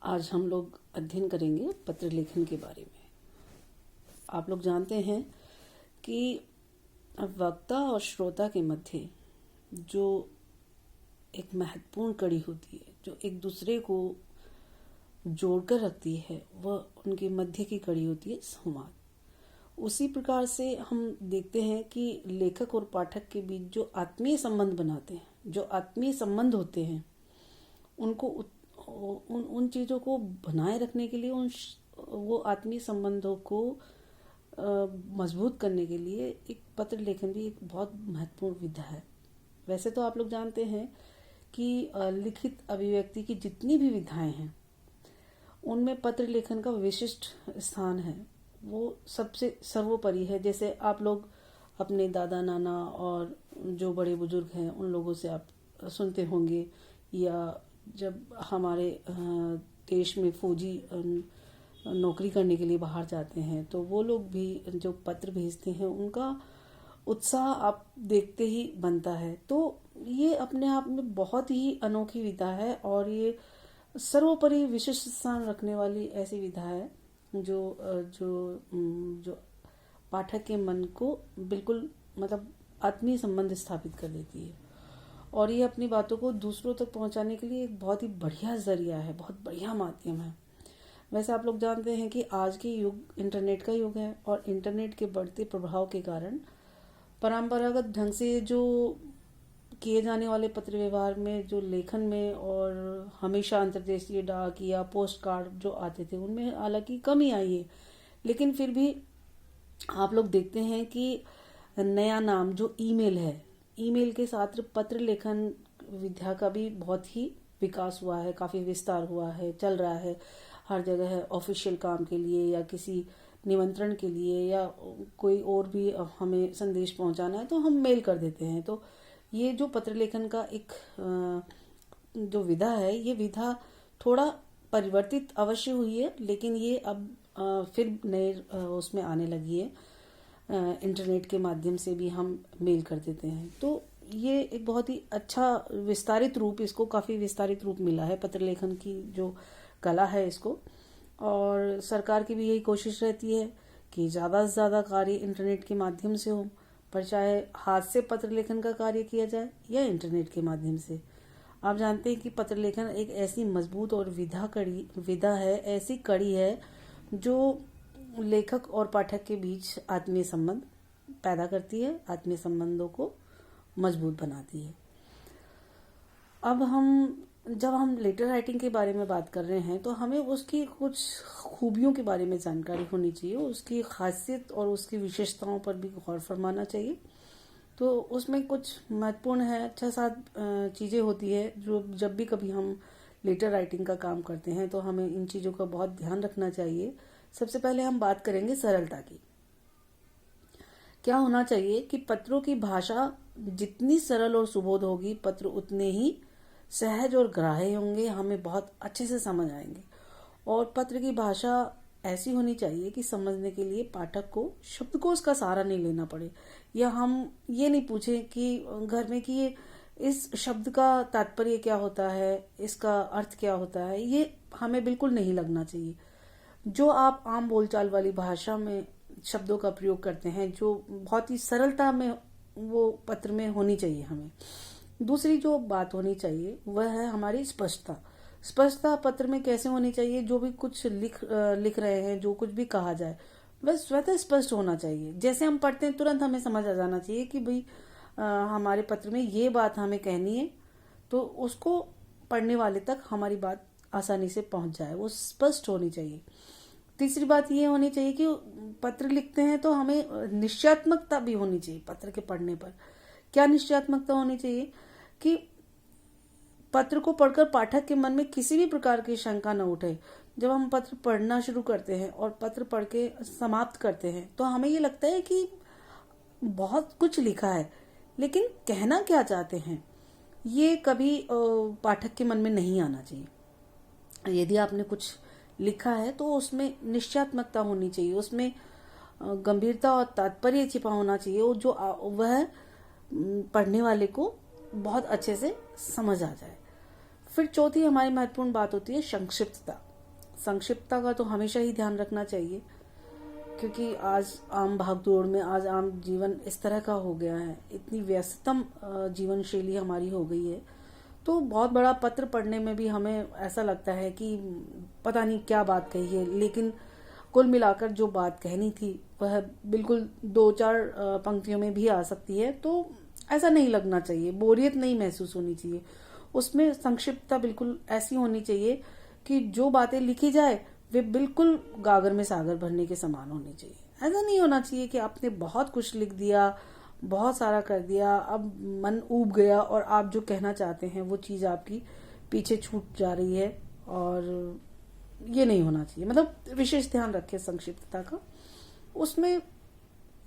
आज हम लोग अध्ययन करेंगे पत्र लेखन के बारे में। आप लोग जानते हैं कि वक्ता और श्रोता के मध्य जो एक महत्वपूर्ण कड़ी होती है, जो एक दूसरे को जोड़कर रखती है, वह उनके मध्य की कड़ी होती है संवाद। उसी प्रकार से हम देखते हैं कि लेखक और पाठक के बीच जो आत्मीय संबंध बनाते हैं, जो आत्मीय संबंध होते हैं, उनको उन चीज़ों को बनाए रखने के लिए, वो आत्मीय संबंधों को मजबूत करने के लिए एक पत्र लेखन भी एक बहुत महत्वपूर्ण विधा है। वैसे तो आप लोग जानते हैं कि लिखित अभिव्यक्ति की जितनी भी विधाएं हैं, उनमें पत्र लेखन का विशिष्ट स्थान है, वो सबसे सर्वोपरि है। जैसे आप लोग अपने दादा नाना और जो बड़े बुजुर्ग हैं उन लोगों से आप सुनते होंगे, या जब हमारे देश में फौजी नौकरी करने के लिए बाहर जाते हैं तो वो लोग भी जो पत्र भेजते हैं, उनका उत्साह आप देखते ही बनता है। तो ये अपने आप में बहुत ही अनोखी विधा है और ये सर्वोपरि विशिष्ट स्थान रखने वाली ऐसी विधा है जो जो जो पाठक के मन को बिल्कुल आत्मीय संबंध स्थापित कर देती है, और ये अपनी बातों को दूसरों तक पहुंचाने के लिए एक बहुत ही बढ़िया जरिया है, बहुत बढ़िया माध्यम है। वैसे आप लोग जानते हैं कि आज के युग इंटरनेट का युग है, और इंटरनेट के बढ़ते प्रभाव के कारण परंपरागत ढंग से जो किए जाने वाले पत्र व्यवहार में, जो लेखन में, और हमेशा अंतर्देशीय डाक या पोस्ट कार्ड जो आते थे, उनमें हालांकि कमी आई है, लेकिन फिर भी आप लोग देखते हैं कि नया नाम जो ईमेल है, ईमेल के साथ पत्र लेखन विद्या का भी बहुत ही विकास हुआ है, काफ़ी विस्तार हुआ है, चल रहा है हर जगह है। ऑफिशियल काम के लिए या किसी निमंत्रण के लिए या कोई और भी हमें संदेश पहुंचाना है तो हम मेल कर देते हैं। तो ये जो पत्र लेखन का एक जो विधा है, ये विधा थोड़ा परिवर्तित अवश्य हुई है, लेकिन ये अब फिर नए उसमें आने लगी है। इंटरनेट के माध्यम से भी हम मेल कर देते हैं। तो ये एक बहुत ही अच्छा विस्तारित रूप, इसको काफ़ी विस्तारित रूप मिला है पत्र लेखन की जो कला है इसको। और सरकार की भी यही कोशिश रहती है कि ज़्यादा से ज़्यादा कार्य इंटरनेट के माध्यम से हो, पर चाहे हाथ से पत्र लेखन का कार्य किया जाए या इंटरनेट के माध्यम से। आप जानते हैं कि पत्र लेखन एक ऐसी मजबूत और विधा है, ऐसी कड़ी है जो लेखक और पाठक के बीच आत्मीय संबंध पैदा करती है, आत्मीय संबंधों को मजबूत बनाती है। अब जब हम लेटर राइटिंग के बारे में बात कर रहे हैं तो हमें उसकी कुछ खूबियों के बारे में जानकारी होनी चाहिए, उसकी खासियत और उसकी विशेषताओं पर भी गौर फरमाना चाहिए। तो उसमें कुछ महत्वपूर्ण है, 6-7 चीज़ें होती है जो जब भी कभी हम लेटर राइटिंग का काम करते हैं तो हमें इन चीज़ों का बहुत ध्यान रखना चाहिए। सबसे पहले हम बात करेंगे सरलता की। क्या होना चाहिए कि पत्रों की भाषा जितनी सरल और सुबोध होगी, पत्र उतने ही सहज और ग्राह्य होंगे, हमें बहुत अच्छे से समझ आएंगे। और पत्र की भाषा ऐसी होनी चाहिए कि समझने के लिए पाठक को शब्दकोश का सहारा नहीं लेना पड़े, या हम ये नहीं पूछें कि घर में कि इस शब्द का तात्पर्य क्या होता है, इसका अर्थ क्या होता है, ये हमें बिल्कुल नहीं लगना चाहिए। जो आप आम बोलचाल वाली भाषा में शब्दों का प्रयोग करते हैं, जो बहुत ही सरलता में वो पत्र में होनी चाहिए हमें। दूसरी जो बात होनी चाहिए वह है हमारी स्पष्टता। स्पष्टता पत्र में कैसे होनी चाहिए? जो भी कुछ लिख रहे हैं, जो कुछ भी कहा जाए, वह स्वतः स्पष्ट होना चाहिए। जैसे हम पढ़ते हैं तुरंत हमें समझ आ जाना चाहिए कि भाई हमारे पत्र में ये बात हमें कहनी है, तो उसको पढ़ने वाले तक हमारी बात आसानी से पहुंच जाए, वो स्पष्ट होनी चाहिए। तीसरी बात ये होनी चाहिए कि पत्र लिखते हैं तो हमें निश्चयात्मकता भी होनी चाहिए पत्र के पढ़ने पर। क्या निश्चयात्मकता होनी चाहिए? कि पत्र को पढ़कर पाठक के मन में किसी भी प्रकार की शंका न उठे। जब हम पत्र पढ़ना शुरू करते हैं और पत्र पढ़ के समाप्त करते हैं तो हमें ये लगता है कि बहुत कुछ लिखा है, लेकिन कहना क्या चाहते हैं ये कभी पाठक के मन में नहीं आना चाहिए। यदि आपने कुछ लिखा है तो उसमें निश्चयात्मकता होनी चाहिए, उसमें गंभीरता और तात्पर्य छिपा होना चाहिए, और जो वह पढ़ने वाले को बहुत अच्छे से समझ आ जाए। फिर चौथी हमारी महत्वपूर्ण बात होती है संक्षिप्तता। संक्षिप्तता का तो हमेशा ही ध्यान रखना चाहिए, क्योंकि आज आम भागदौड़ में, आज आम जीवन इस तरह का हो गया है, इतनी व्यस्ततम जीवन शैली हमारी हो गई है, तो बहुत बड़ा पत्र पढ़ने में भी हमें ऐसा लगता है कि पता नहीं क्या बात कही है, लेकिन कुल मिलाकर जो बात कहनी थी वह बिल्कुल 2-4 पंक्तियों में भी आ सकती है। तो ऐसा नहीं लगना चाहिए, बोरियत नहीं महसूस होनी चाहिए। उसमें संक्षिप्तता बिल्कुल ऐसी होनी चाहिए कि जो बातें लिखी जाए वे बिल्कुल गागर में सागर भरने के समान होनी चाहिए। ऐसा नहीं होना चाहिए कि आपने बहुत कुछ लिख दिया, बहुत सारा कर दिया, अब मन ऊब गया और आप जो कहना चाहते हैं वो चीज आपकी पीछे छूट जा रही है, और ये नहीं होना चाहिए। मतलब विशेष ध्यान रखें संक्षिप्तता का। उसमें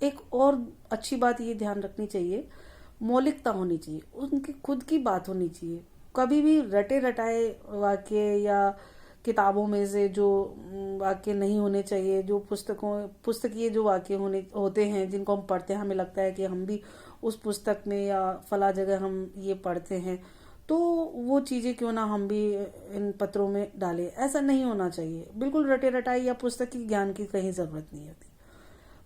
एक और अच्छी बात ये ध्यान रखनी चाहिए, मौलिकता होनी चाहिए, उनकी खुद की बात होनी चाहिए। कभी भी रटे रटाए वाक्य या किताबों में से जो वाक्य नहीं होने चाहिए, जो पुस्तकीय जो वाक्य होते हैं जिनको हम पढ़ते हैं, हमें लगता है कि हम भी उस पुस्तक में या फला जगह हम ये पढ़ते हैं, तो वो चीजें क्यों ना हम भी इन पत्रों में डालें। ऐसा नहीं होना चाहिए, बिल्कुल रटे रटाई या पुस्तकीय ज्ञान की कहीं जरूरत नहीं होती।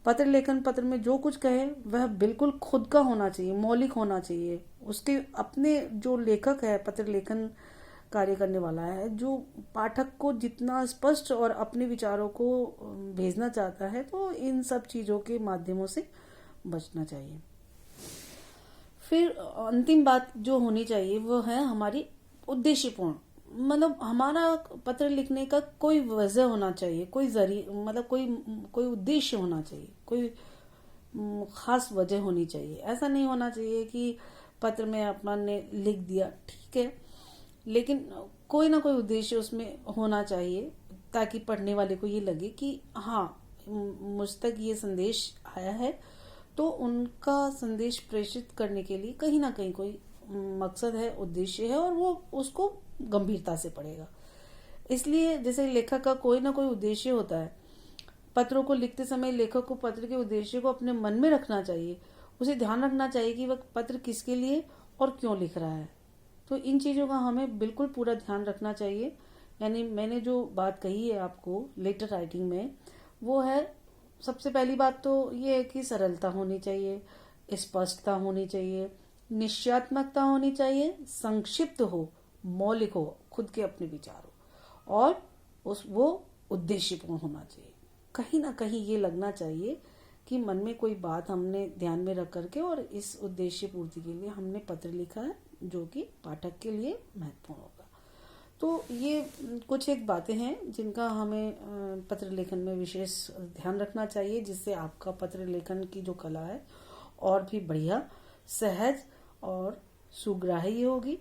पत्र लेखन पत्र में जो कुछ कहे वह बिल्कुल खुद का होना चाहिए, मौलिक होना चाहिए। उसके अपने जो लेखक है, पत्र लेखन कार्य करने वाला है, जो पाठक को जितना स्पष्ट और अपने विचारों को भेजना चाहता है, तो इन सब चीजों के माध्यमों से बचना चाहिए। फिर अंतिम बात जो होनी चाहिए वो है हमारी उद्देश्यपूर्ण। मतलब हमारा पत्र लिखने का कोई वजह होना चाहिए, कोई मतलब कोई उद्देश्य होना चाहिए, कोई खास वजह होनी चाहिए। ऐसा नहीं होना चाहिए कि पत्र में अपना ने लिख दिया, ठीक है, लेकिन कोई ना कोई उद्देश्य उसमें होना चाहिए, ताकि पढ़ने वाले को ये लगे कि हाँ, मुझ तक ये संदेश आया है, तो उनका संदेश प्रेषित करने के लिए कहीं ना कहीं कोई मकसद है, उद्देश्य है, और वो उसको गंभीरता से पढ़ेगा। इसलिए जैसे लेखक का कोई ना कोई उद्देश्य होता है, पत्रों को लिखते समय लेखक को पत्र के उद्देश्य को अपने मन में रखना चाहिए। उसे ध्यान रखना चाहिए कि वह पत्र किसके लिए और क्यों लिख रहा है। तो इन चीजों का हमें बिल्कुल पूरा ध्यान रखना चाहिए। यानी मैंने जो बात कही है आपको लेटर राइटिंग में, वो है सबसे पहली बात तो ये है कि सरलता होनी चाहिए, स्पष्टता होनी चाहिए, निश्चयात्मकता होनी चाहिए, संक्षिप्त हो, मौलिक हो, खुद के अपने विचार हो, और वो उद्देश्यपूर्ण होना चाहिए। कहीं ना कहीं ये लगना चाहिए कि मन में कोई बात हमने ध्यान में रख करके और इस उद्देश्य पूर्ति के लिए हमने पत्र लिखा है, जो कि पाठक के लिए महत्वपूर्ण होगा। तो ये कुछ एक बातें हैं जिनका हमें पत्र लेखन में विशेष ध्यान रखना चाहिए, जिससे आपका पत्र लेखन की जो कला है और भी बढ़िया, सहज और सुग्राही होगी।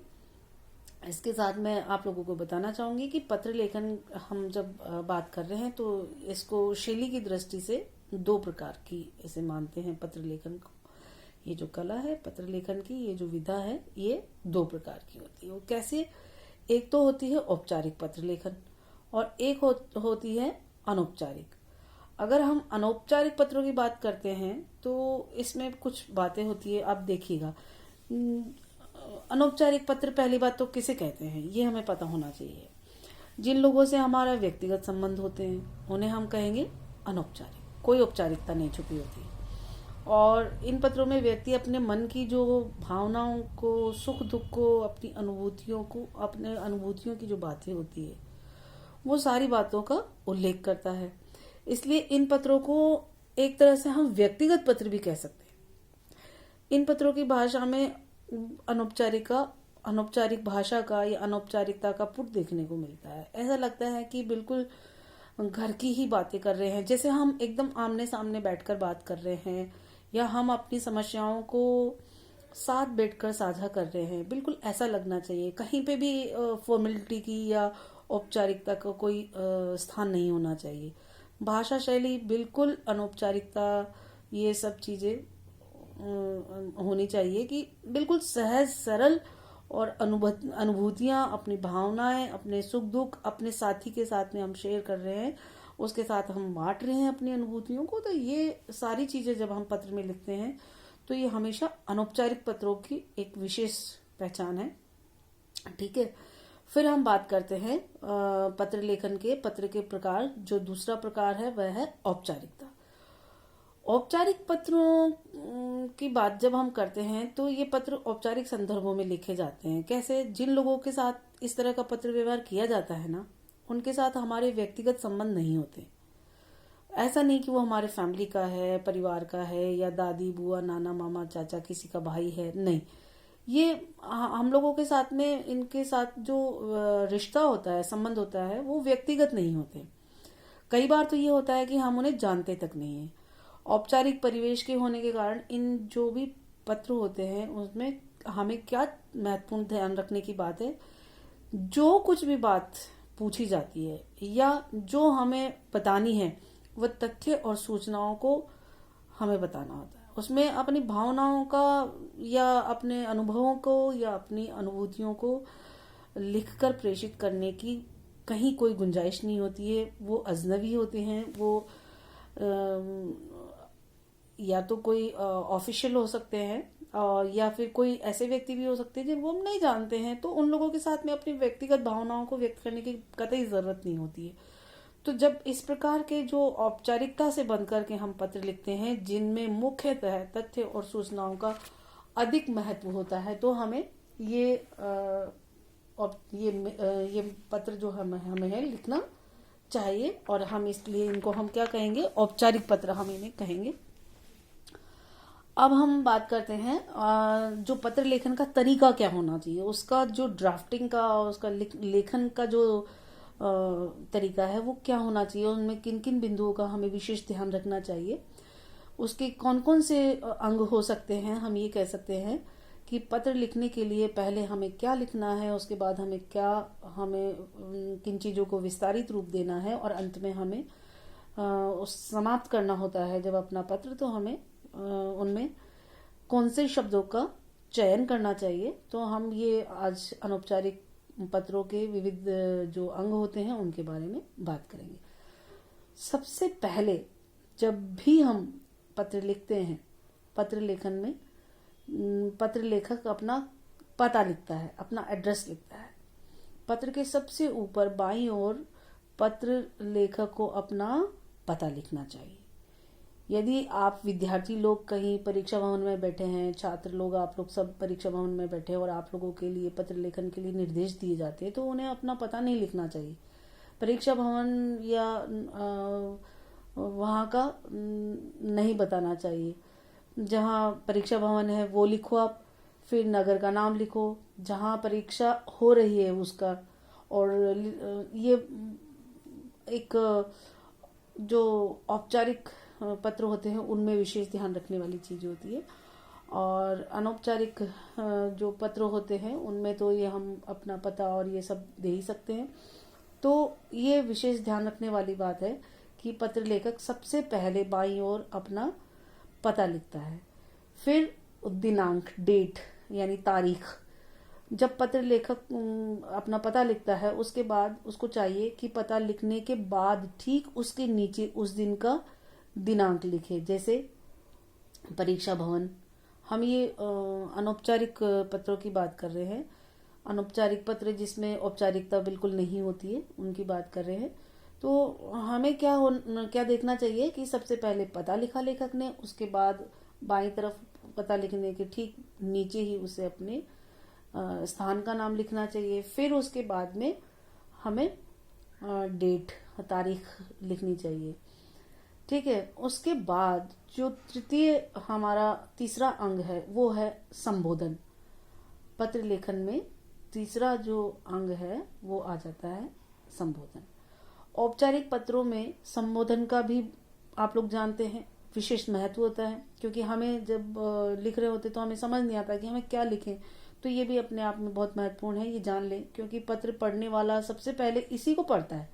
इसके साथ मैं आप लोगों को बताना चाहूंगी कि पत्र लेखन हम जब बात कर रहे हैं तो इसको शैली की दृष्टि से 2 प्रकार की इसे मानते हैं पत्र लेखन को। ये जो कला है पत्र लेखन की, ये जो विधा है, ये 2 प्रकार की होती है। वो कैसे? एक तो होती है औपचारिक पत्र लेखन और एक होती है अनौपचारिक। अगर हम अनौपचारिक पत्रों की बात करते हैं तो इसमें कुछ बातें होती है, आप देखिएगा। अनौपचारिक पत्र पहली बात तो किसे कहते हैं ये हमें पता होना चाहिए। जिन लोगों से हमारा व्यक्तिगत संबंध होते हैं उन्हें हम कहेंगे अनौपचारिक, कोई औपचारिकता नहीं छुपी होती। और इन पत्रों में व्यक्ति अपने मन की जो भावनाओं को, सुख दुख को, अपनी अनुभूतियों को, अपने अनुभूतियों की जो बातें होती है वो सारी बातों का उल्लेख करता है। इसलिए इन पत्रों को एक तरह से हम व्यक्तिगत पत्र भी कह सकते हैं। इन पत्रों की भाषा में अनौपचारिक भाषा का या अनौपचारिकता का पुट देखने को मिलता है। ऐसा लगता है कि बिल्कुल घर की ही बातें कर रहे हैं, जैसे हम एकदम आमने सामने बैठकर बात कर रहे हैं, या हम अपनी समस्याओं को साथ बैठकर साझा कर रहे हैं। बिल्कुल ऐसा लगना चाहिए। कहीं पे भी फॉर्मेलिटी की या औपचारिकता का कोई स्थान नहीं होना चाहिए। भाषा शैली बिल्कुल अनौपचारिकता, ये सब चीजें होनी चाहिए कि बिल्कुल सहज सरल, और अनुभूतियां, अपनी भावनाएं, अपने सुख दुख अपने साथी के साथ में हम शेयर कर रहे हैं, उसके साथ हम बांट रहे हैं अपनी अनुभूतियों को। तो ये सारी चीजें जब हम पत्र में लिखते हैं तो ये हमेशा अनौपचारिक पत्रों की एक विशेष पहचान है। ठीक है। फिर हम बात करते हैं पत्र लेखन के पत्र के प्रकार। जो दूसरा प्रकार है वह है औपचारिकता। औपचारिक पत्रों की बात जब हम करते हैं तो ये पत्र औपचारिक संदर्भों में लिखे जाते हैं। कैसे? जिन लोगों के साथ इस तरह का पत्र व्यवहार किया जाता है ना, उनके साथ हमारे व्यक्तिगत संबंध नहीं होते। ऐसा नहीं कि वो हमारे फैमिली का है, परिवार का है, या दादी बुआ नाना मामा चाचा किसी का भाई है, नहीं। ये हम लोगों के साथ में, इनके साथ जो रिश्ता होता है, संबंध होता है, वो व्यक्तिगत नहीं होते। कई बार तो ये होता है कि हम उन्हें जानते तक नहीं है। औपचारिक परिवेश के होने के कारण इन जो भी पत्र होते हैं उसमें हमें क्या महत्वपूर्ण ध्यान रखने की बात है, जो कुछ भी बात पूछी जाती है या जो हमें बतानी है वह तथ्य और सूचनाओं को हमें बताना होता है। उसमें अपनी भावनाओं का या अपने अनुभवों को या अपनी अनुभूतियों को लिखकर प्रेषित करने की कहीं कोई गुंजाइश नहीं होती है। वो अजनबी होते हैं, वो या तो कोई ऑफिशियल हो सकते हैं या फिर कोई ऐसे व्यक्ति भी हो सकते हैं जिनको हम नहीं जानते हैं। तो उन लोगों के साथ में अपनी व्यक्तिगत भावनाओं को व्यक्त करने की कतई जरूरत नहीं होती है। तो जब इस प्रकार के जो औपचारिकता से बंध करके हम पत्र लिखते हैं जिनमें मुख्यतः तथ्य और सूचनाओं का अधिक महत्व होता है, तो हमें ये पत्र जो हमें है लिखना चाहिए। और हम इसलिए इनको हम क्या कहेंगे? औपचारिक पत्र हम इन्हें कहेंगे। अब हम बात करते हैं जो पत्र लेखन का तरीका क्या होना चाहिए, उसका जो ड्राफ्टिंग का, उसका लेखन का जो तरीका है वो क्या होना चाहिए, उनमें किन किन बिंदुओं का हमें विशेष ध्यान रखना चाहिए, उसके कौन कौन से अंग हो सकते हैं। हम ये कह सकते हैं कि पत्र लिखने के लिए पहले हमें क्या लिखना है, उसके बाद हमें किन चीजों को विस्तारित रूप देना है, और अंत में हमें समाप्त करना होता है जब अपना पत्र, तो हमें उनमें कौन से शब्दों का चयन करना चाहिए। तो हम ये आज अनौपचारिक पत्रों के विविध जो अंग होते हैं उनके बारे में बात करेंगे। सबसे पहले जब भी हम पत्र लिखते हैं, पत्र लेखन में पत्र लेखक अपना पता लिखता है, अपना एड्रेस लिखता है। पत्र के सबसे ऊपर बाईं ओर पत्र लेखक को अपना पता लिखना चाहिए। यदि आप विद्यार्थी लोग कहीं परीक्षा भवन में बैठे हैं, छात्र लोग, आप लोग सब परीक्षा भवन में बैठे हैं और आप लोगों के लिए पत्र लेखन के लिए निर्देश दिए जाते हैं, तो उन्हें अपना पता नहीं लिखना चाहिए। परीक्षा भवन या वहाँ का नहीं बताना चाहिए। जहाँ परीक्षा भवन है वो लिखो आप, फिर नगर का नाम लिखो जहाँ परीक्षा हो रही है उसका। और ये एक जो औपचारिक पत्र होते हैं उनमें विशेष ध्यान रखने वाली चीज होती है। और अनौपचारिक जो पत्र होते हैं उनमें तो ये हम अपना पता और ये सब दे ही सकते हैं। तो ये विशेष ध्यान रखने वाली बात है कि पत्र लेखक सबसे पहले बाईं ओर अपना पता लिखता है, फिर दिनांक, डेट यानी तारीख। जब पत्र लेखक अपना पता लिखता है उसके बाद उसको चाहिए कि पता लिखने के बाद ठीक उसके नीचे उस दिन का दिनांक लिखे। जैसे परीक्षा भवन, हम ये अनौपचारिक पत्रों की बात कर रहे हैं। अनौपचारिक पत्र जिसमें औपचारिकता बिल्कुल नहीं होती है उनकी बात कर रहे हैं। तो हमें क्या देखना चाहिए कि सबसे पहले पता लिखा लेखक ने, उसके बाद बाईं तरफ पता लिखने के ठीक नीचे ही उसे अपने स्थान का नाम लिखना चाहिए। फिर उसके बाद में हमें डेट, तारीख लिखनी चाहिए। ठीक है। उसके बाद जो हमारा तीसरा अंग है वो है संबोधन। पत्र लेखन में तीसरा जो अंग है वो आ जाता है संबोधन। औपचारिक पत्रों में संबोधन का भी आप लोग जानते हैं विशेष महत्व होता है, क्योंकि हमें जब लिख रहे होते तो हमें समझ नहीं आता कि हमें क्या लिखें। तो ये भी अपने आप में बहुत महत्वपूर्ण है, ये जान लें, क्योंकि पत्र पढ़ने वाला सबसे पहले इसी को पढ़ता है।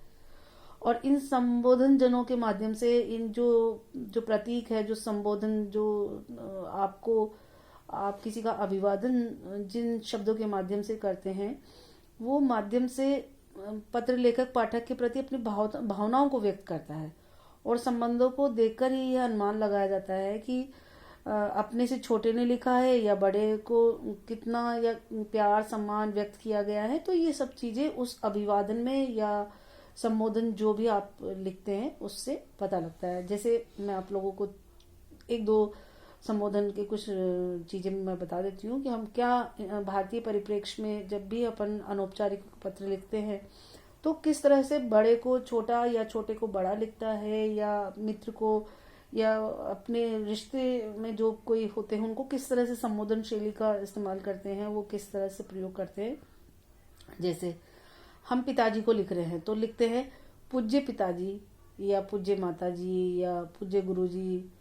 और इन संबोधन जनों के माध्यम से इन जो प्रतीक है, जो संबोधन, जो आप किसी का अभिवादन जिन शब्दों के माध्यम से करते हैं, वो माध्यम से पत्र लेखक पाठक के प्रति अपनी भावनाओं को व्यक्त करता है। और संबंधों को देखकर ही यह अनुमान लगाया जाता है कि अपने से छोटे ने लिखा है या बड़े को कितना या प्यार सम्मान व्यक्त किया गया है, तो ये सब चीजें उस अभिवादन में या संबोधन जो भी आप लिखते हैं उससे पता लगता है। जैसे मैं आप लोगों को एक दो संबोधन के कुछ चीजें मैं बता देती हूँ कि हम क्या भारतीय परिप्रेक्ष्य में जब भी अपन अनौपचारिक पत्र लिखते हैं तो किस तरह से बड़े को छोटा या छोटे को बड़ा लिखता है, या मित्र को या अपने रिश्ते में जो कोई होते हैं उनको किस तरह से संबोधन शैली का इस्तेमाल करते हैं, वो किस तरह से प्रयोग करते हैं। जैसे हम पिताजी को लिख रहे हैं तो लिखते हैं पूज्य पिताजी या पूज्य माताजी या पूज्य गुरुजी।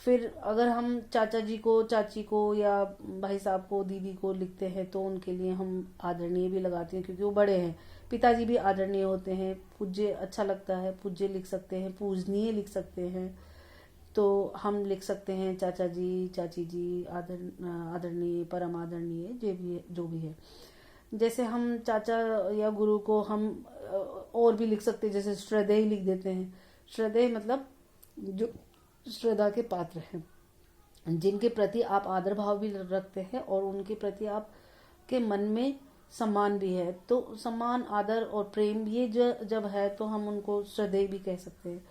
फिर अगर हम चाचा जी को, चाची को या भाई साहब को, दीदी को लिखते हैं तो उनके लिए हम आदरणीय भी लगाते हैं क्योंकि वो बड़े हैं। पिताजी भी आदरणीय होते हैं, पूज्य अच्छा लगता है, पूज्य लिख सकते हैं, पूजनीय लिख सकते हैं। तो हम लिख सकते हैं चाचा जी, चाची जी, आदरणीय, परम आदरणीय, जो भी है। जैसे हम चाचा या गुरु को हम और भी लिख सकते हैं, जैसे श्रद्धेय लिख देते हैं। श्रद्धेय मतलब जो श्रद्धा के पात्र हैं, जिनके प्रति आप आदर भाव भी रखते हैं और उनके प्रति आप के मन में सम्मान भी है। तो सम्मान, आदर और प्रेम ये जब है तो हम उनको श्रद्धेय भी कह सकते हैं।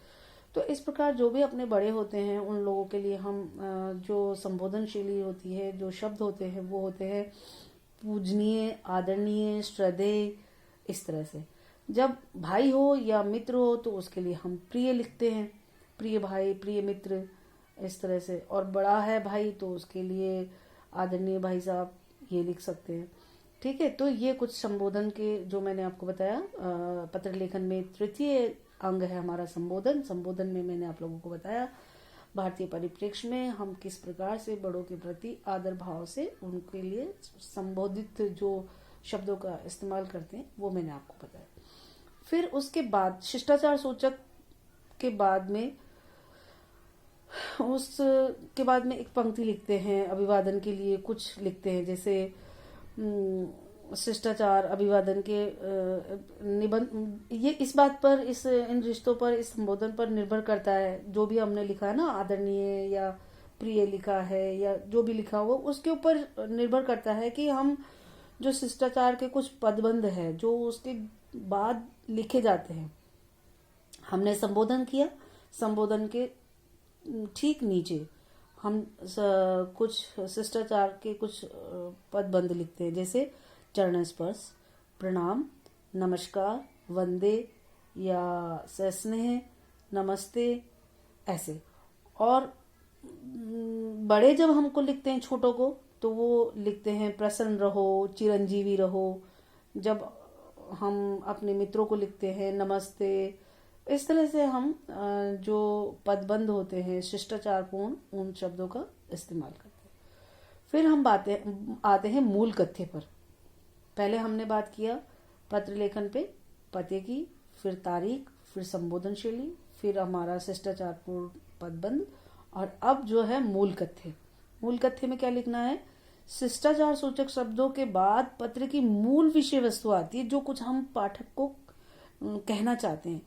तो इस प्रकार जो भी अपने बड़े होते हैं उन लोगों के लिए हम जो संबोधन शैली होती है, जो शब्द होते हैं वो होते हैं पूजनीय, आदरणीय, श्रद्धेय, इस तरह से। जब भाई हो या मित्र हो तो उसके लिए हम प्रिय लिखते हैं, प्रिय भाई, प्रिय मित्र, इस तरह से। और बड़ा है भाई तो उसके लिए आदरणीय भाई साहब ये लिख सकते हैं। ठीक है, तो ये कुछ संबोधन के जो मैंने आपको बताया। पत्र लेखन में तृतीय अंग है हमारा संबोधन। संबोधन में मैंने आप लोगों को बताया भारतीय परिप्रेक्ष्य में हम किस प्रकार से बड़ों के प्रति आदर भाव से उनके लिए संबोधित जो शब्दों का इस्तेमाल करते हैं वो मैंने आपको बताया। फिर उसके बाद शिष्टाचार सूचक के बाद में उसके बाद में एक पंक्ति लिखते हैं, अभिवादन के लिए कुछ लिखते हैं। जैसे शिष्टाचार अभिवादन के निबंध, ये इस बात पर, इन रिश्तों पर, इस संबोधन पर निर्भर करता है। जो भी हमने लिखा है ना, आदरणीय या प्रिय लिखा है या जो भी लिखा हो, उसके ऊपर निर्भर करता है कि हम जो शिष्टाचार के कुछ पदबंध है जो उसके बाद लिखे जाते हैं। हमने संबोधन किया, संबोधन के ठीक नीचे हम कुछ शिष्टाचार के कुछ पदबंध लिखते हैं। जैसे चरण स्पर्श, प्रणाम, नमस्कार, वंदे या सस्नेह, नमस्ते, ऐसे। और बड़े जब हमको लिखते हैं छोटों को तो वो लिखते हैं प्रसन्न रहो, चिरंजीवी रहो। जब हम अपने मित्रों को लिखते हैं नमस्ते। इस तरह से हम जो पदबंध होते हैं शिष्टाचारपूर्ण, उन शब्दों का इस्तेमाल करते हैं। फिर हम आते हैं मूल कथ्य पर। पहले हमने बात किया पत्र लेखन पे, पते की, फिर तारीख, फिर संबोधन शैली, फिर हमारा शिष्टाचारपूर्ण पदबंध, और अब जो है मूल कथ्य। मूल कथ्य में क्या लिखना है? शिष्टाचार सूचक शब्दों के बाद पत्र की मूल विषय वस्तु आती है, जो कुछ हम पाठक को कहना चाहते हैं।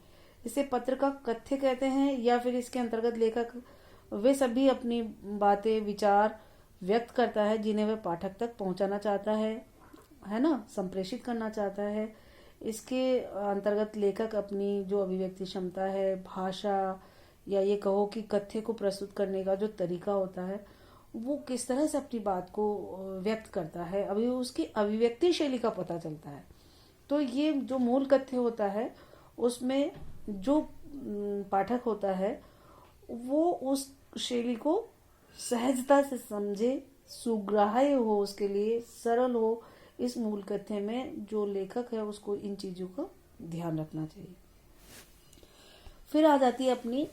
इसे पत्र का कथ्य कहते हैं, या फिर इसके अंतर्गत लेखक वे सभी अपनी बातें, विचार व्यक्त करता है जिन्हें वह पाठक तक पहुंचाना चाहता है ना, संप्रेषित करना चाहता है। इसके अंतर्गत लेखक अपनी जो अभिव्यक्ति क्षमता है, भाषा, या ये कहो कि कथ्य को प्रस्तुत करने का जो तरीका होता है, वो किस तरह से अपनी बात को व्यक्त करता है, अभी उसकी अभिव्यक्ति शैली का पता चलता है। तो ये जो मूल कथ्य होता है उसमें जो पाठक होता है वो उस शैली को सहजता से समझे, सुग्राह्य हो, उसके लिए सरल हो। इस मूल कथ्य में जो लेखक है उसको इन चीजों का ध्यान रखना चाहिए। फिर आ जाती है अपनी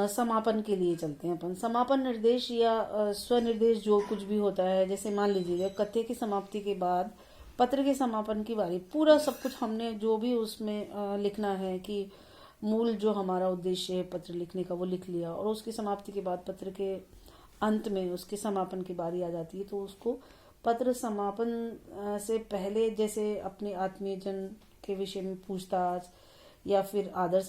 समापन के लिए चलते हैं अपन। समापन निर्देश या स्वनिर्देश जो कुछ भी होता है, जैसे मान लीजिए कथ्य की समाप्ति के बाद पत्र के समापन की बारी, पूरा सब कुछ हमने जो भी उसमें लिखना है कि मूल जो हमारा उद्देश्य है पत्र लिखने का वो लिख लिया, और उसकी समाप्ति के बाद पत्र के अंत में उसके समापन की बारी आ जाती है। तो उसको पत्र समापन से पहले जैसे अपने आत्मीय जन के विषय में पूछताछ या फिर आदर